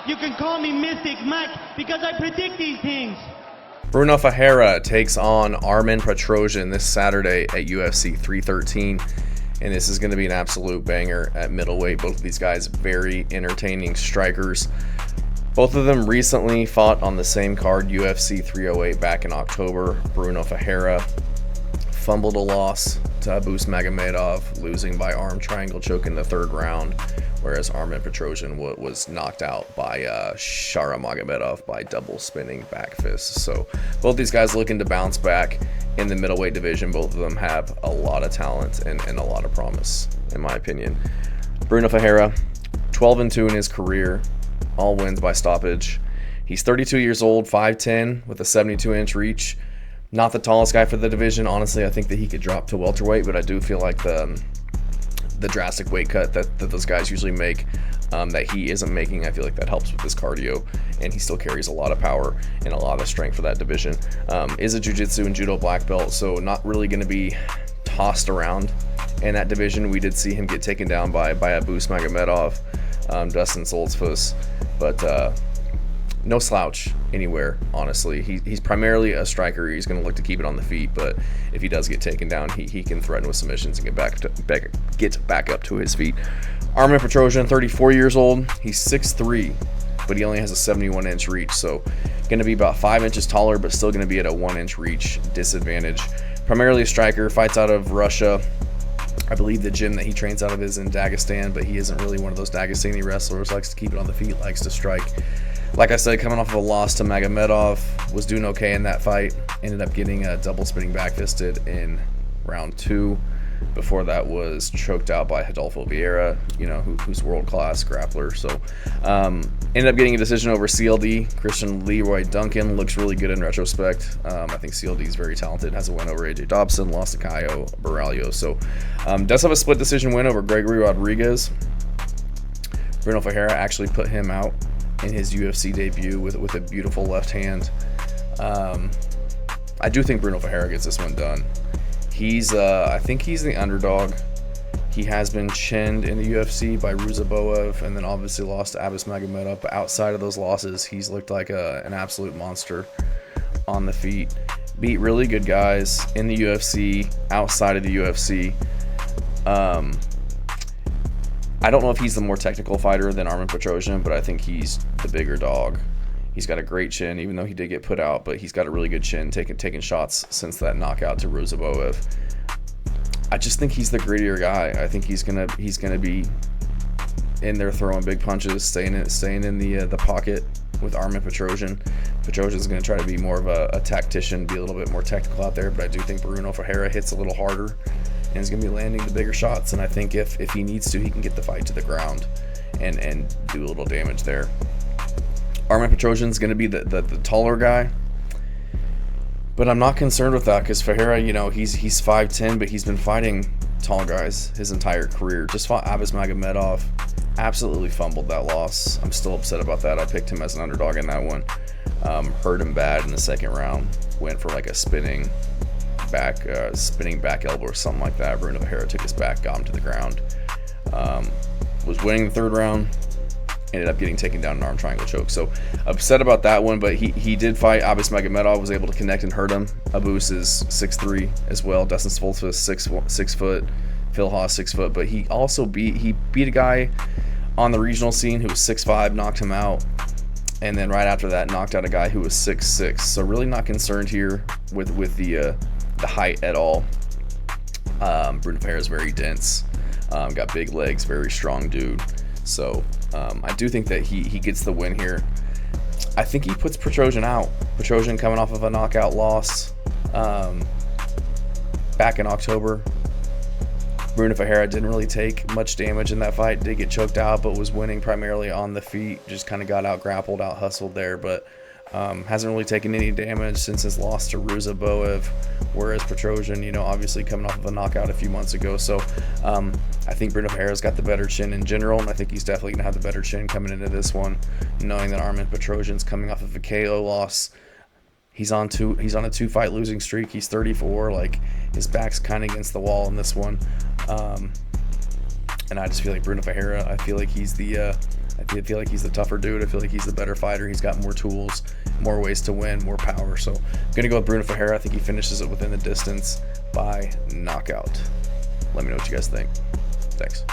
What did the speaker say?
You can call me Mystic Mike because I predict these things. Brunno Ferreira takes on Armen Petrosyan this Saturday at UFC 313, and this is going to be an absolute banger at middleweight. Both of these guys very entertaining strikers. Both of them recently fought on the same card, UFC 308, back in October. Brunno Ferreira fumbled a loss to Abus Magomedov, losing by arm triangle choke in the third round, whereas Armen Petrosyan was knocked out by Shara Magomedov by double spinning back fist. So both these guys looking to bounce back in the middleweight division. Both of them have a lot of talent and a lot of promise, in my opinion. Brunno Ferreira, 12-2 in his career, all wins by stoppage. He's 32 years old, 5'10", with a 72-inch reach. Not the tallest guy for the division. Honestly, I think that he could drop to welterweight, but I do feel like the drastic weight cut that those guys usually make, that he isn't making, I feel like that helps with his cardio, and he still carries a lot of power and a lot of strength for that division. Is a jiu-jitsu and judo black belt, so not really going to be tossed around in that division. We did see him get taken down by Abus Magomedov, Dustin Solzfuss, but no slouch anywhere, honestly. He's primarily a striker. He's going to look to keep it on the feet, but if he does get taken down, he can threaten with submissions and get back up to his feet. Armen Petrosyan, 34 years old. He's 6'3", but he only has a 71-inch reach, so going to be about 5 inches taller, but still going to be at a 1-inch reach disadvantage. Primarily a striker, fights out of Russia. I believe the gym that he trains out of is in Dagestan, but he isn't really one of those Dagestani wrestlers. Likes to keep it on the feet, likes to strike. Like I said, coming off of a loss to Magomedov, was doing okay in that fight. Ended up getting a double spinning back fisted in round 2. Before that was choked out by Rodolfo Vieira, who's world-class grappler. So ended up getting a decision over CLD. Christian Leroy Duncan looks really good in retrospect. I think CLD is very talented. Has a win over AJ Dobson, lost to Caio Borralho. So does have a split decision win over Gregory Rodriguez. Brunno Ferreira actually put him out in his UFC debut with a beautiful left hand. I do think Brunno Ferreira gets this one done. I think he's the underdog. He has been chinned in the UFC by Ruzaboev, and then obviously lost to Abus Magomedov. But outside of those losses, he's looked like an absolute monster on the feet. Beat really good guys in the UFC, outside of the UFC. I don't know if he's the more technical fighter than Armen Petrosyan, but I think he's the bigger dog. He's got a great chin, even though he did get put out, but he's got a really good chin, taking shots since that knockout to Ruzaboev. I just think he's the grittier guy. I think he's gonna be in there throwing big punches, staying in the pocket with Armen Petrosyan. Petrosyan's gonna try to be more of a tactician, be a little bit more technical out there, but I do think Brunno Ferreira hits a little harder and is gonna be landing the bigger shots. And I think if he needs to, he can get the fight to the ground and do a little damage there. Armen Petrosyan's going to be the taller guy, but I'm not concerned with that because Ferreira, he's 5'10", but he's been fighting tall guys his entire career. Just fought Abus Magomedov, absolutely fumbled that loss. I'm still upset about that. I picked him as an underdog in that one. Hurt him bad in the second round. Went for like a spinning back elbow or something like that. Brunno Ferreira took his back, got him to the ground. Was winning the third round. Ended up getting taken down in an arm triangle choke. So upset about that one, but he did fight Abus Magomedov, was able to connect and hurt him. Abus is 6'3" as well. Dustin Solzfuss 6 foot. Phil Haas 6 foot, but he also beat a guy on the regional scene who was 6'5", knocked him out, and then right after that knocked out a guy who was 6'6". So really not concerned here with the height at all. Brunno Ferreira is very dense, got big legs, very strong dude. So I do think that he gets the win here. I think he puts Petrosyan out. Petrosyan coming off of a knockout loss back in October. Brunno Ferreira didn't really take much damage in that fight. Did get choked out, but was winning primarily on the feet. Just kind of got out grappled, out hustled there, but hasn't really taken any damage since his loss to Ruzaboev. Whereas Petrosyan, obviously coming off of a knockout a few months ago. So I think Brunno Ferreira's got the better chin in general, and I think he's definitely going to have the better chin coming into this one, knowing that Armen Petrosyan's coming off of a KO loss. He's on a 2-fight losing streak. He's 34. Like, his back's kind of against the wall in this one. And I just feel like Brunno Ferreira, I feel like he's the I feel like he's the tougher dude. I feel like he's the better fighter. He's got more tools, more ways to win, more power. So I'm going to go with Brunno Ferreira. I think he finishes it within the distance by knockout. Let me know what you guys think. Thanks.